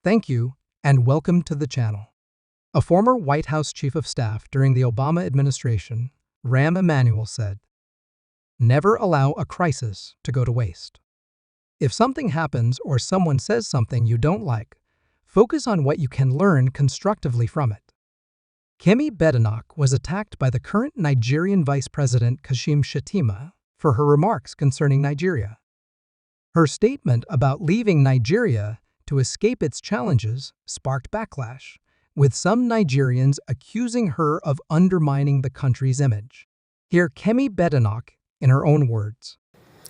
Thank you, and welcome to the channel. A former White House Chief of Staff during the Obama administration, Rahm Emanuel, said, "Never allow a crisis to go to waste. If something happens or someone says something you don't like, focus on what you can learn constructively from it." Kemi Badenoch was attacked by the current Nigerian Vice President Kashim Shettima for her remarks concerning Nigeria. Her statement about leaving Nigeria to escape its challenges sparked backlash, with some Nigerians accusing her of undermining the country's image. Hear Kemi Badenoch in her own words.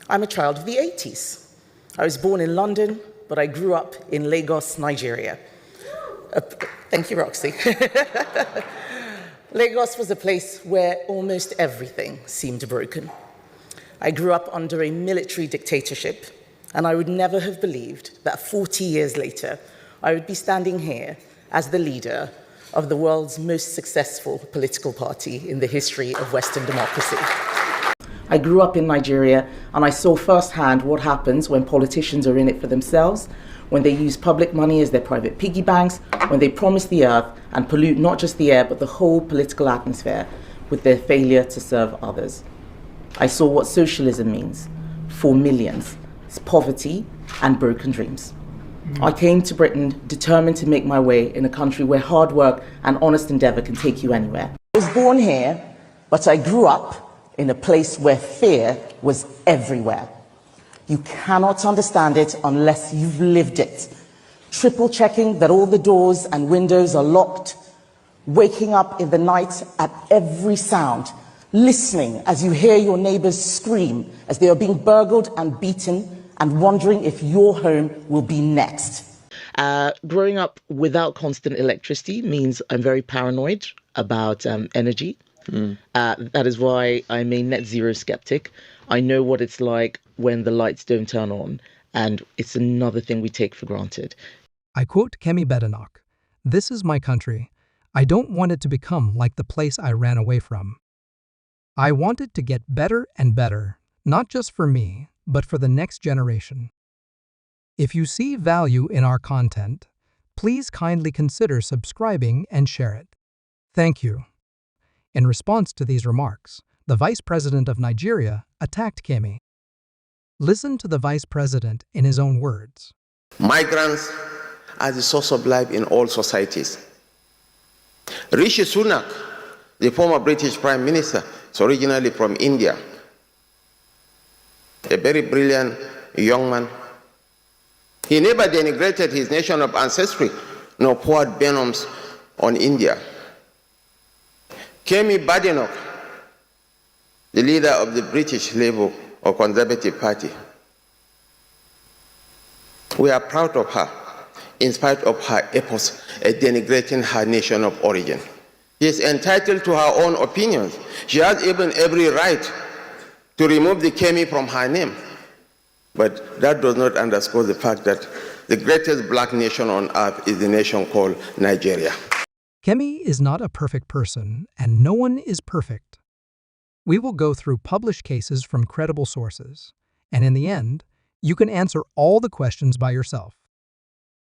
I'm a child of the 80s. I was born in London, but I grew up in Lagos, Nigeria. Thank you, Roxy. Lagos was a place where almost everything seemed broken. I grew up under a military dictatorship, and I would never have believed that 40 years later, I would be standing here as the leader of the world's most successful political party in the history of Western democracy. I grew up in Nigeria, and I saw firsthand what happens when politicians are in it for themselves, when they use public money as their private piggy banks, when they promise the earth and pollute not just the air, but the whole political atmosphere with their failure to serve others. I saw what socialism means for millions. It's poverty and broken dreams. I came to Britain determined to make my way in a country where hard work and honest endeavour can take you anywhere. I was born here, but I grew up in a place where fear was everywhere. You cannot understand it unless you've lived it. Triple checking that all the doors and windows are locked, waking up in the night at every sound, listening as you hear your neighbours scream as they are being burgled and beaten, and wondering if your home will be next. Growing up without constant electricity means I'm very paranoid about energy. That is why I'm a net zero skeptic. I know what it's like when the lights don't turn on, and it's another thing we take for granted. I quote Kemi Badenoch, "This is my country. I don't want it to become like the place I ran away from. I want it to get better and better, not just for me, but for the next generation. If you see value in our content, please kindly consider subscribing and share it. Thank you." In response to these remarks, the Vice President of Nigeria attacked Kemi. Listen to the Vice President in his own words. Migrants are the source of life in all societies. Rishi Sunak, the former British Prime Minister, is originally from India. A very brilliant young man. He never denigrated his nation of ancestry, nor poured venoms on India. Kemi Badenoch, the leader of the British Labour or Conservative Party. We are proud of her, in spite of her efforts at denigrating her nation of origin. She is entitled to her own opinions. She has even every right to remove the Kemi from her name. But that does not underscore the fact that the greatest black nation on earth is the nation called Nigeria. Kemi is not a perfect person, and no one is perfect. We will go through published cases from credible sources, and in the end, you can answer all the questions by yourself.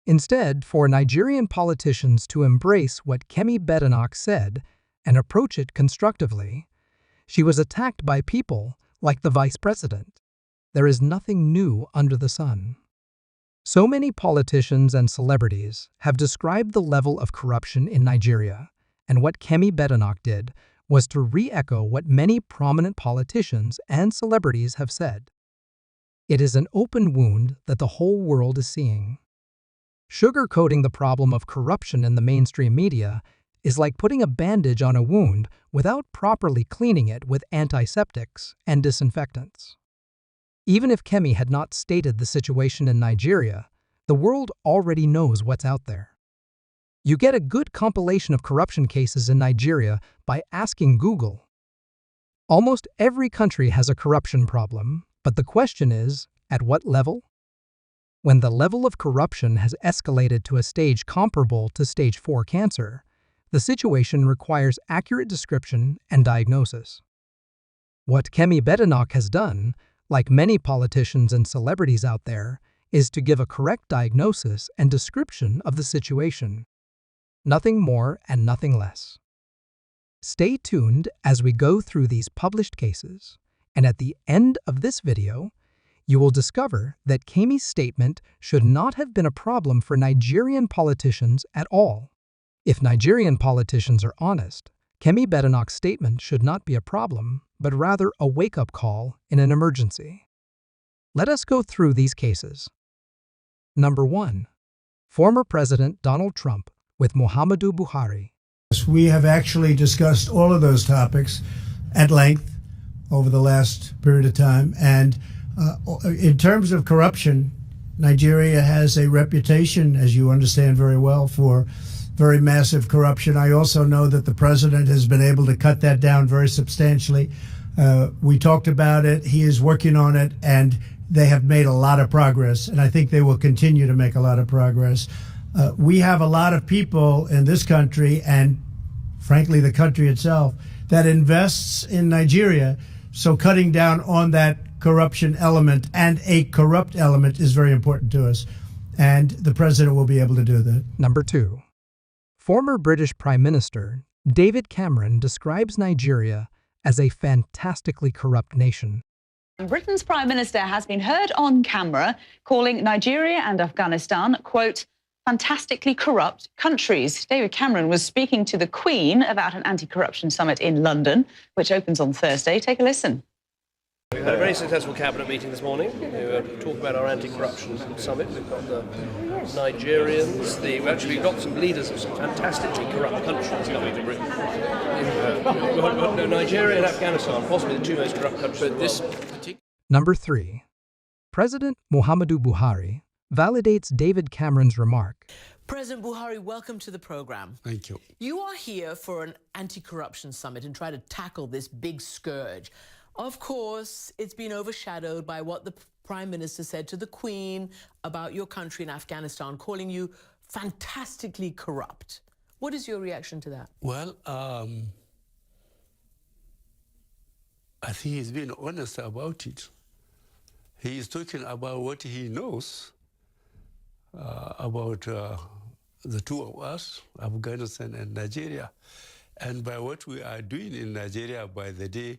Instead, for Nigerian politicians to embrace what Kemi Badenoch said and approach it constructively, she was attacked by people like the Vice President. There is nothing new under the sun. So many politicians and celebrities have described the level of corruption in Nigeria, and what Kemi Badenoch did was to re-echo what many prominent politicians and celebrities have said. It is an open wound that the whole world is seeing. Sugarcoating the problem of corruption in the mainstream media is like putting a bandage on a wound without properly cleaning it with antiseptics and disinfectants. Even if Kemi had not stated the situation in Nigeria, the world already knows what's out there. You get a good compilation of corruption cases in Nigeria by asking Google. Almost every country has a corruption problem, but the question is, at what level? When the level of corruption has escalated to a stage comparable to stage 4 cancer, the situation requires accurate description and diagnosis. What Kemi Badenoch has done, like many politicians and celebrities out there, is to give a correct diagnosis and description of the situation. Nothing more and nothing less. Stay tuned as we go through these published cases, and at the end of this video, you will discover that Kemi's statement should not have been a problem for Nigerian politicians at all. If Nigerian politicians are honest, Kemi Badenoch's statement should not be a problem, but rather a wake-up call in an emergency. Let us go through these cases. Number 1. Former President Donald Trump with Muhammadu Buhari. We have actually discussed all of those topics at length over the last period of time. And in terms of corruption, Nigeria has a reputation, as you understand very well, for very massive corruption. I also know that the president has been able to cut that down very substantially. We talked about it. He is working on it, and they have made a lot of progress. And I think they will continue to make a lot of progress. We have a lot of people in this country, and frankly, the country itself, that invests in Nigeria. So cutting down on that corruption element and a corrupt element is very important to us. And the president will be able to do that. Number 2. Former British Prime Minister David Cameron describes Nigeria as a fantastically corrupt nation. Britain's Prime Minister has been heard on camera calling Nigeria and Afghanistan, quote, fantastically corrupt countries. David Cameron was speaking to the Queen about an anti-corruption summit in London, which opens on Thursday. Take a listen. We've had a very successful cabinet meeting this morning. We talk about our anti-corruption summit. We've got the Nigerians. We've got some leaders of some fantastically corrupt countries coming to Britain. We've got Nigeria and Afghanistan, possibly the two most corrupt countries. Number 3. President Muhammadu Buhari validates David Cameron's remark. President Buhari, welcome to the program. Thank you. You are here for an anti-corruption summit and try to tackle this big scourge. Of course, it's been overshadowed by what the Prime Minister said to the Queen about your country in Afghanistan, calling you fantastically corrupt. What is your reaction to that? Well, I think he's been honest about it. He is talking about what he knows about the two of us, Afghanistan and Nigeria. And by what we are doing in Nigeria by the day,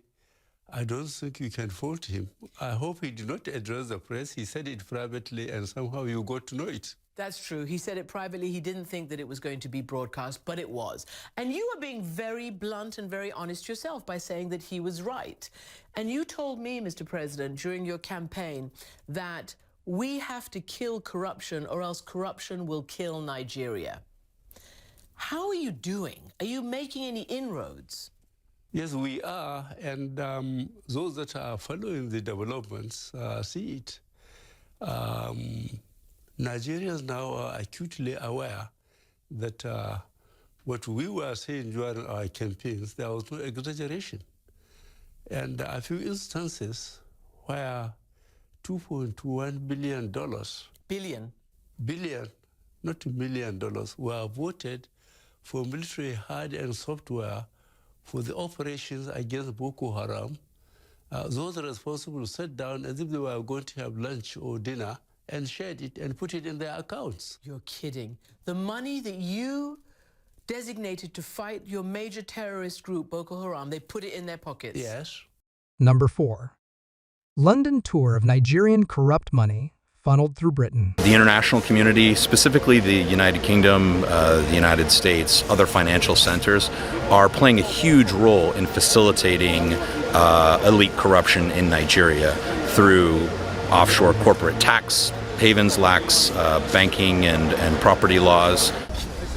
I don't think you can fault him. I hope he did not address the press. He said it privately, and somehow you got to know it. That's true. He said it privately. He didn't think that it was going to be broadcast, but it was. And you were being very blunt and very honest yourself by saying that he was right. And you told me, Mr. President, during your campaign that we have to kill corruption or else corruption will kill Nigeria. How are you doing? Are you making any inroads? Yes, we are, and those that are following the developments see it. Nigerians now are acutely aware that what we were saying during our campaigns, there was no exaggeration. And a few instances where $2.1 billion. Billion, not $1 million, were voted for military hardware and software for the operations against Boko Haram. Those responsible sat down as if they were going to have lunch or dinner and shared it and put it in their accounts. You're kidding. The money that you designated to fight your major terrorist group, Boko Haram, they put it in their pockets. Yes. Number 4. London tour of Nigerian corrupt money funneled through Britain. The international community, specifically the United Kingdom, the United States, other financial centers, are playing a huge role in facilitating elite corruption in Nigeria through offshore corporate tax havens, lax banking and property laws.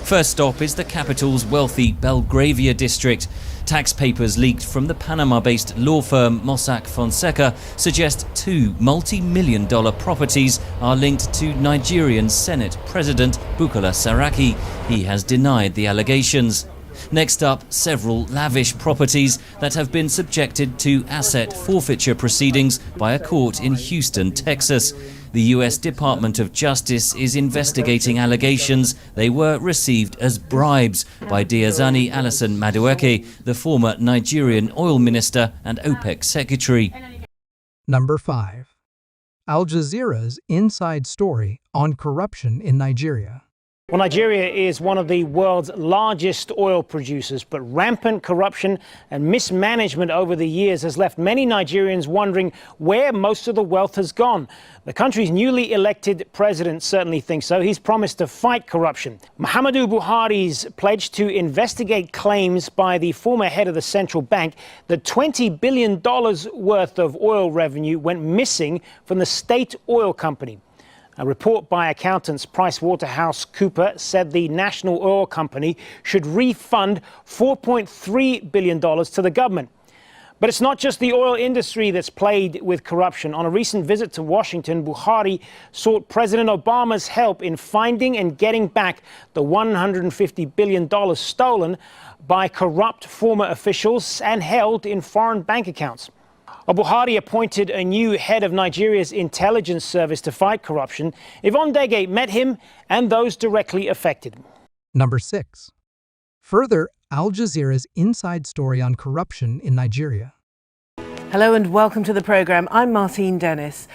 First stop is the capital's wealthy Belgravia district. Tax papers leaked from the Panama-based law firm Mossack Fonseca suggest 2 multi-million-dollar properties are linked to Nigerian Senate President Bukola Saraki. He has denied the allegations. Next up, several lavish properties that have been subjected to asset forfeiture proceedings by a court in Houston, Texas. The U.S. Department of Justice is investigating allegations they were received as bribes by Diezani Alison-Madueke, the former Nigerian oil minister and OPEC secretary. Number 5. Aljazeera's inside story on corruption in Nigeria. Well, Nigeria is one of the world's largest oil producers, but rampant corruption and mismanagement over the years has left many Nigerians wondering where most of the wealth has gone. The country's newly elected president certainly thinks so. He's promised to fight corruption. Muhammadu Buhari's pledge to investigate claims by the former head of the central bank that $20 billion worth of oil revenue went missing from the state oil company. A report by accountants PricewaterhouseCoopers said the national oil company should refund $4.3 billion to the government. But it's not just the oil industry that's plagued with corruption. On a recent visit to Washington, Buhari sought President Obama's help in finding and getting back the $150 billion stolen by corrupt former officials and held in foreign bank accounts. Buhari appointed a new head of Nigeria's intelligence service to fight corruption. Yvonne Dege met him and those directly affected. Number 6. Further, Al Jazeera's inside story on corruption in Nigeria. Hello and welcome to the programme. I'm Martine Dennis.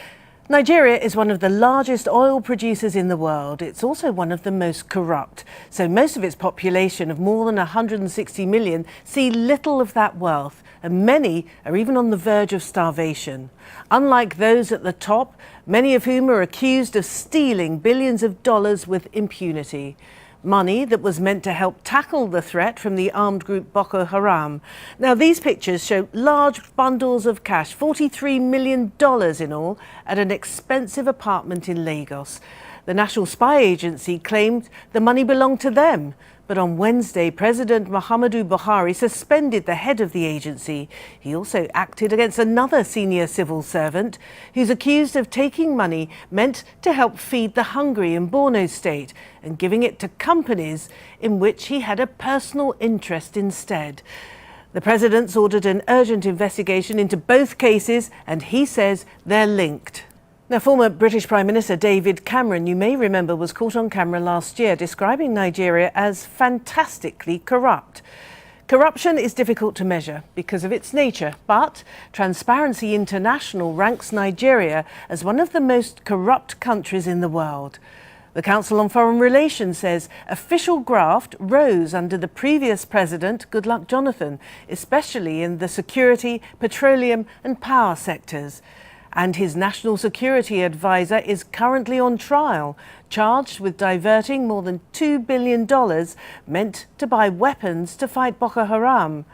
Nigeria is one of the largest oil producers in the world. It's also one of the most corrupt. So most of its population of more than 160 million see little of that wealth, and many are even on the verge of starvation. Unlike those at the top, many of whom are accused of stealing billions of dollars with impunity. Money that was meant to help tackle the threat from the armed group Boko Haram. Now, these pictures show large bundles of cash, $43 million in all, at an expensive apartment in Lagos. The National Spy Agency claimed the money belonged to them. But on Wednesday, President Muhammadu Buhari suspended the head of the agency. He also acted against another senior civil servant who's accused of taking money meant to help feed the hungry in Borno State and giving it to companies in which he had a personal interest instead. The president's ordered an urgent investigation into both cases, and he says they're linked. Now, former British Prime Minister David Cameron, you may remember, was caught on camera last year describing Nigeria as fantastically corrupt. Corruption is difficult to measure because of its nature, but Transparency International ranks Nigeria as one of the most corrupt countries in the world. The Council on Foreign Relations says official graft rose under the previous president, Goodluck Jonathan, especially in the security, petroleum and power sectors. And his national security advisor is currently on trial, charged with diverting more than $2 billion meant to buy weapons to fight Boko Haram.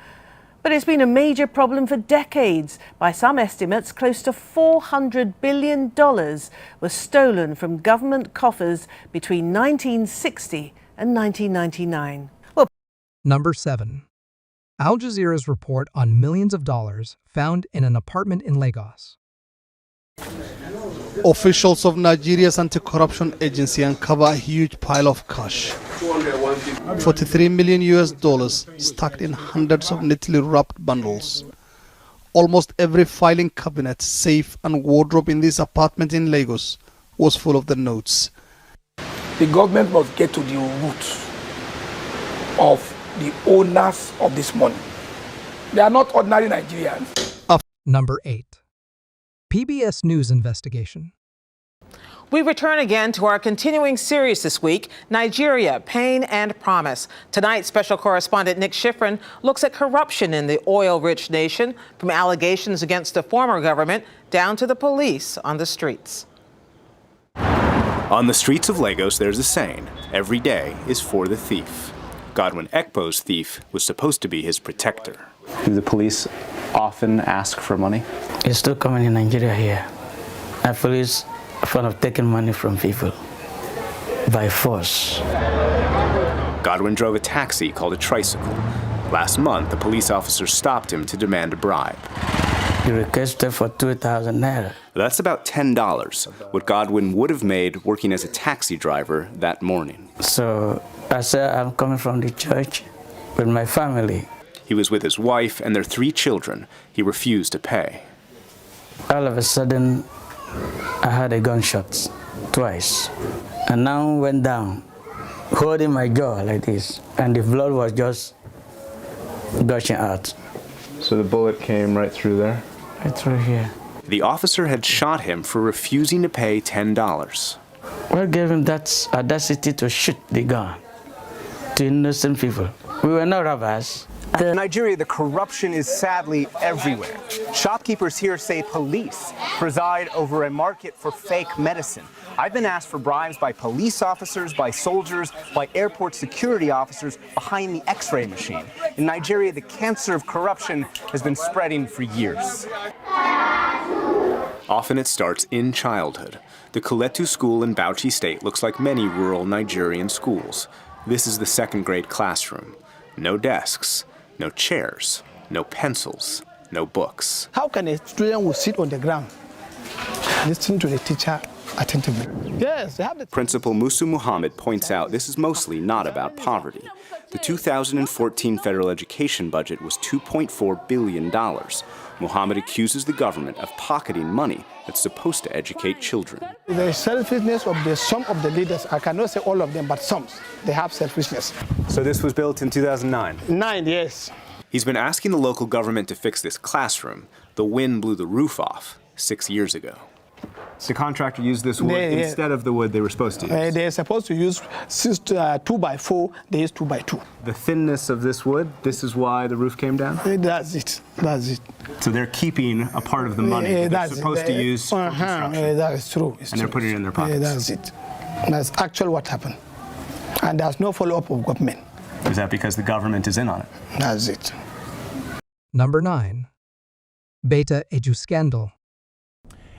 But it's been a major problem for decades. By some estimates, close to $400 billion was stolen from government coffers between 1960 and 1999. Number 7. Al Jazeera's report on millions of dollars found in an apartment in Lagos. Officials of Nigeria's anti-corruption agency uncover a huge pile of cash. $43 million stacked in hundreds of neatly wrapped bundles. Almost every filing cabinet, safe and wardrobe in this apartment in Lagos was full of the notes. The government must get to the root of the owners of this money. They are not ordinary Nigerians. Number 8. PBS News investigation. We return again to our continuing series this week, Nigeria, Pain and Promise. Tonight, special correspondent Nick Schifrin looks at corruption in the oil-rich nation, from allegations against the former government down to the police on the streets. On the streets of Lagos, there's a saying, every day is for the thief. Godwin Ekpo's thief was supposed to be his protector. Do the police often ask for money? It's still common in Nigeria here. And police are fond of taking money from people by force. Godwin drove a taxi called a tricycle. Last month, the police officer stopped him to demand a bribe. He requested for 2,000 naira. That's about $10, what Godwin would have made working as a taxi driver that morning. So I said, I'm coming from the church with my family. He was with his wife and their 3 children. He refused to pay. All of a sudden, I heard a gunshot twice. And now went down, holding my jaw like this. And the blood was just gushing out. So the bullet came right through there? Right through here. The officer had shot him for refusing to pay $10. What gave him that audacity to shoot the gun to innocent people? We were not robbers. In Nigeria, the corruption is sadly everywhere. Shopkeepers here say police preside over a market for fake medicine. I've been asked for bribes by police officers, by soldiers, by airport security officers behind the X-ray machine. In Nigeria, the cancer of corruption has been spreading for years. Often it starts in childhood. The Kuletu school in Bauchi State looks like many rural Nigerian schools. This is the second-grade classroom. No desks, no chairs, no pencils, no books. How can a student will sit on the ground, listen to the teacher attentively? Yes, they have the... Principal Musu Muhammad points out this is mostly not about poverty. The 2014 federal education budget was $2.4 billion. Muhammad accuses the government of pocketing money that's supposed to educate children. The selfishness of some of the leaders, I cannot say all of them, but some, they have selfishness. So this was built in 2009? 9, yes. He's been asking the local government to fix this classroom. The wind blew the roof off 6 years ago. The contractor used this wood instead of the wood they were supposed to use? They're supposed to use 2x4, they use 2x2. The thinness of this wood, this is why the roof came down? That's it, that's it. So they're keeping a part of the money that they're supposed to use for construction. That is true. And they're putting it in their pockets. That's it. That's actually what happened. And there's no follow-up of government. Is that because the government is in on it? That's it. Number 9. Beta Edu scandal.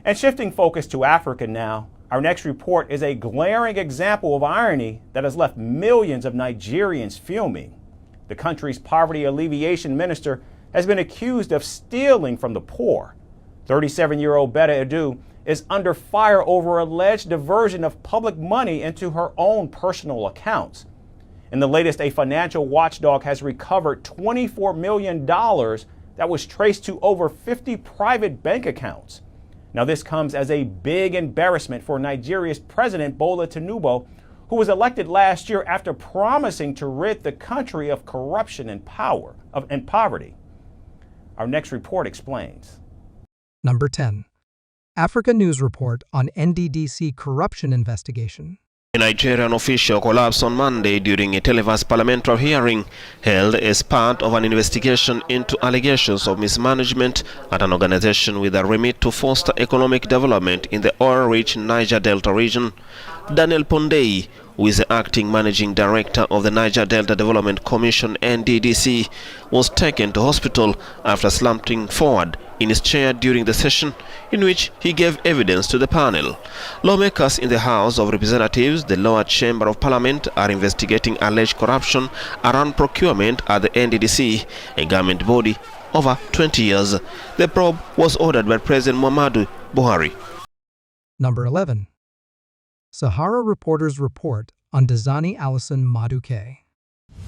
And shifting focus to Africa now, our next report is a glaring example of irony that has left millions of Nigerians fuming. The country's poverty alleviation minister has been accused of stealing from the poor. 37-year-old Beta Edu is under fire over alleged diversion of public money into her own personal accounts. In the latest, a financial watchdog has recovered $24 million that was traced to over 50 private bank accounts. Now, this comes as a big embarrassment for Nigeria's President Bola Tinubu, who was elected last year after promising to rid the country of corruption and poverty. Our next report explains. Number 10. Africa News Report on NDDC corruption investigation. A Nigerian official collapsed on Monday during a televised parliamentary hearing held as part of an investigation into allegations of mismanagement at an organization with a remit to foster economic development in the oil-rich Niger Delta region. Daniel Pondei, who is the acting managing director of the Niger Delta Development Commission (NDDC), was taken to hospital after slumping forward in his chair during the session in which he gave evidence to the panel. Lawmakers in the House of Representatives, the lower chamber of parliament, are investigating alleged corruption around procurement at the NDDC, a government body over 20 years. The probe was ordered by President Muhammadu Buhari. Number 11. Sahara Reporters report on Diezani Alison-Madueke.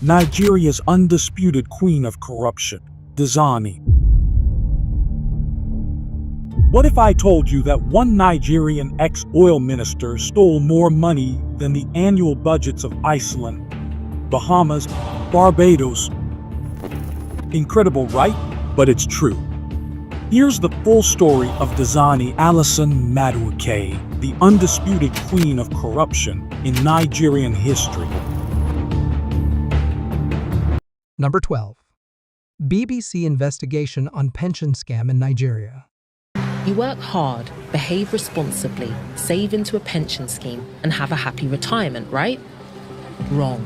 Nigeria's undisputed queen of corruption, Diezani. What if I told you that one Nigerian ex-oil minister stole more money than the annual budgets of Iceland, Bahamas, Barbados? Incredible, right? But it's true. Here's the full story of Diezani Alison-Madueke, the undisputed queen of corruption in Nigerian history. Number 12. BBC investigation on pension scam in Nigeria. You work hard, behave responsibly, save into a pension scheme, and have a happy retirement, right? Wrong.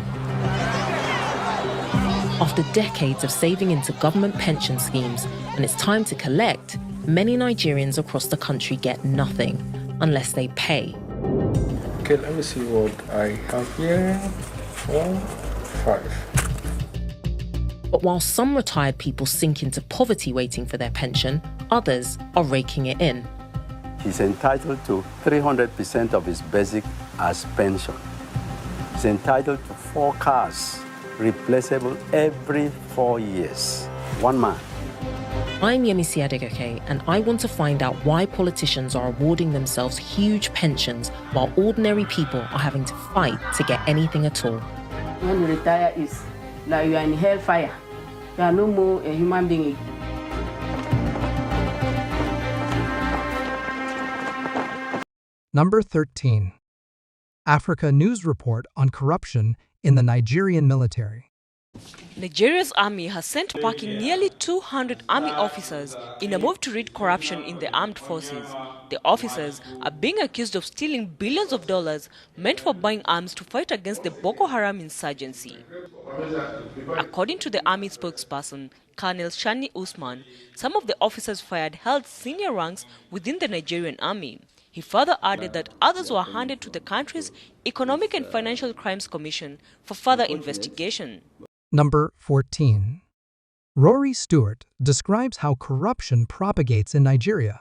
After decades of saving into government pension schemes, and it's time to collect, many Nigerians across the country get nothing unless they pay. Okay, let me see what I have here. 4, 5. But while some retired people sink into poverty waiting for their pension, others are raking it in. He's entitled to 300% of his basic as pension. He's entitled to 4 cars, replaceable every 4 years. One man. I'm Yemisi Adegoke, and I want to find out why politicians are awarding themselves huge pensions while ordinary people are having to fight to get anything at all. When you retire, it's like you are in hellfire. You are no more a human being. Number 13. Africa News Report on Corruption in the Nigerian Military. Nigeria's army has sent packing nearly 200 army officers in a move to rid corruption in the armed forces. The officers are being accused of stealing billions of dollars meant for buying arms to fight against the Boko Haram insurgency. According to the army spokesperson, Colonel Shani Usman, some of the officers fired held senior ranks within the Nigerian army. He further added that others were handed to the country's Economic and Financial Crimes Commission for further investigation. Number 14. Rory Stewart describes how corruption propagates in Nigeria.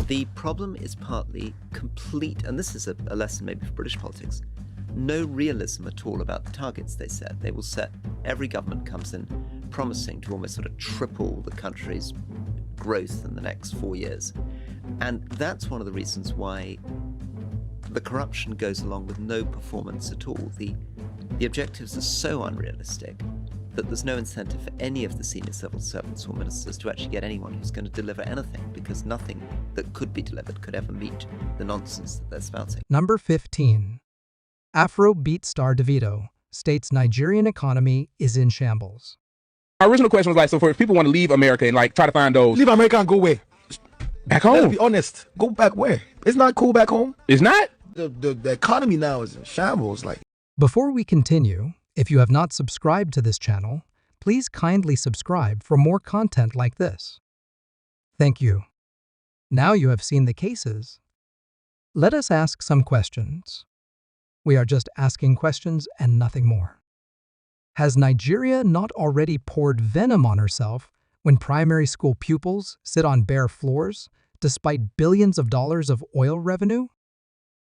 The problem is partly complete, and this is a lesson maybe for British politics, no realism at all about the targets they set. They will set, every government comes in promising to almost sort of triple the country's growth in the next 4 years. And that's one of the reasons why the corruption goes along with no performance at all. The objectives are so unrealistic that there's no incentive for any of the senior civil servants or ministers to actually get anyone who's going to deliver anything, because nothing that could be delivered could ever meet the nonsense that they're spouting. Number 15. Afrobeat star Devido states Nigerian economy is in shambles. Our original question was like, so for if people want to leave America and like try to find those... Leave America and go where? Back home. Let's be honest. Go back where? It's not cool back home. It's not? The economy now is in shambles. Like. Before we continue, if you have not subscribed to this channel, please kindly subscribe for more content like this. Thank you. Now you have seen the cases. Let us ask some questions. We are just asking questions and nothing more. Has Nigeria not already poured venom on herself when primary school pupils sit on bare floors despite billions of dollars of oil revenue?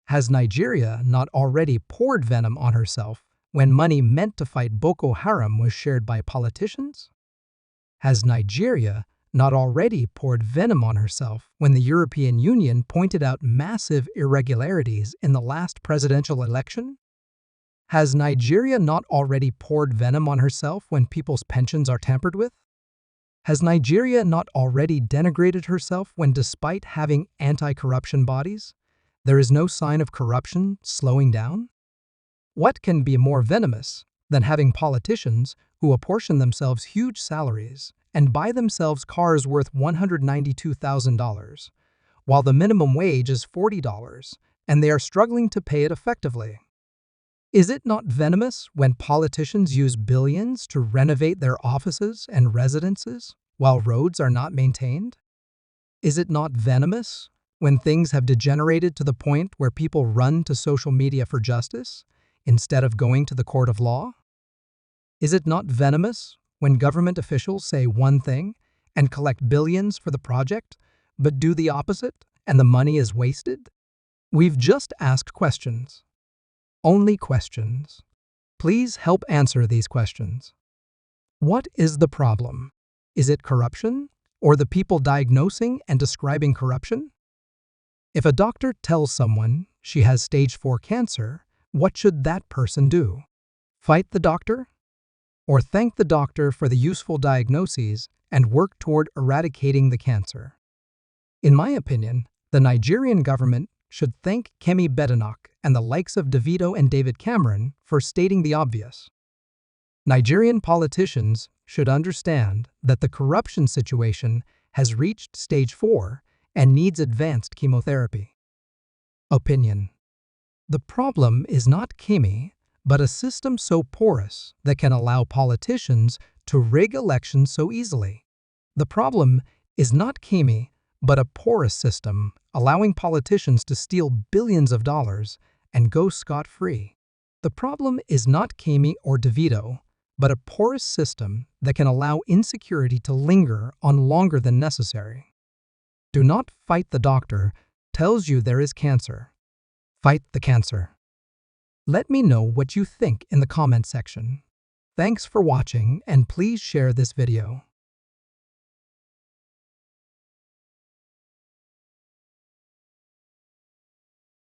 Has Nigeria not already poured venom on herself when money meant to fight Boko Haram was shared by politicians? Has Nigeria not already poured venom on herself when the European Union pointed out massive irregularities in the last presidential election? Has Nigeria not already poured venom on herself when people's pensions are tampered with? Has Nigeria not already denigrated herself when, despite having anti-corruption bodies, there is no sign of corruption slowing down? What can be more venomous than having politicians who apportion themselves huge salaries and buy themselves cars worth $192,000, while the minimum wage is $40 and they are struggling to pay it effectively? Is it not venomous when politicians use billions to renovate their offices and residences while roads are not maintained? Is it not venomous when things have degenerated to the point where people run to social media for justice instead of going to the court of law? Is it not venomous when government officials say one thing and collect billions for the project, but do the opposite and the money is wasted? We've just asked questions. Only questions. Please help answer these questions. What is the problem? Is it corruption, or the people diagnosing and describing corruption? If a doctor tells someone she has stage 4 cancer, what should that person do? Fight the doctor? Or thank the doctor for the useful diagnoses and work toward eradicating the cancer? In my opinion, the Nigerian government should thank Kemi Badenoch and the likes of Devido and David Cameron for stating the obvious. Nigerian politicians should understand that the corruption situation has reached stage 4 and needs advanced chemotherapy. Opinion. The problem is not Kemi, but a system so porous that can allow politicians to rig elections so easily. The problem is not Kemi, but a porous system allowing politicians to steal billions of dollars and go scot-free. The problem is not Kemi or Devido, but a porous system that can allow insecurity to linger on longer than necessary. Do not fight the doctor tells you there is cancer. Fight the cancer. Let me know what you think in the comment section. Thanks for watching, and please share this video.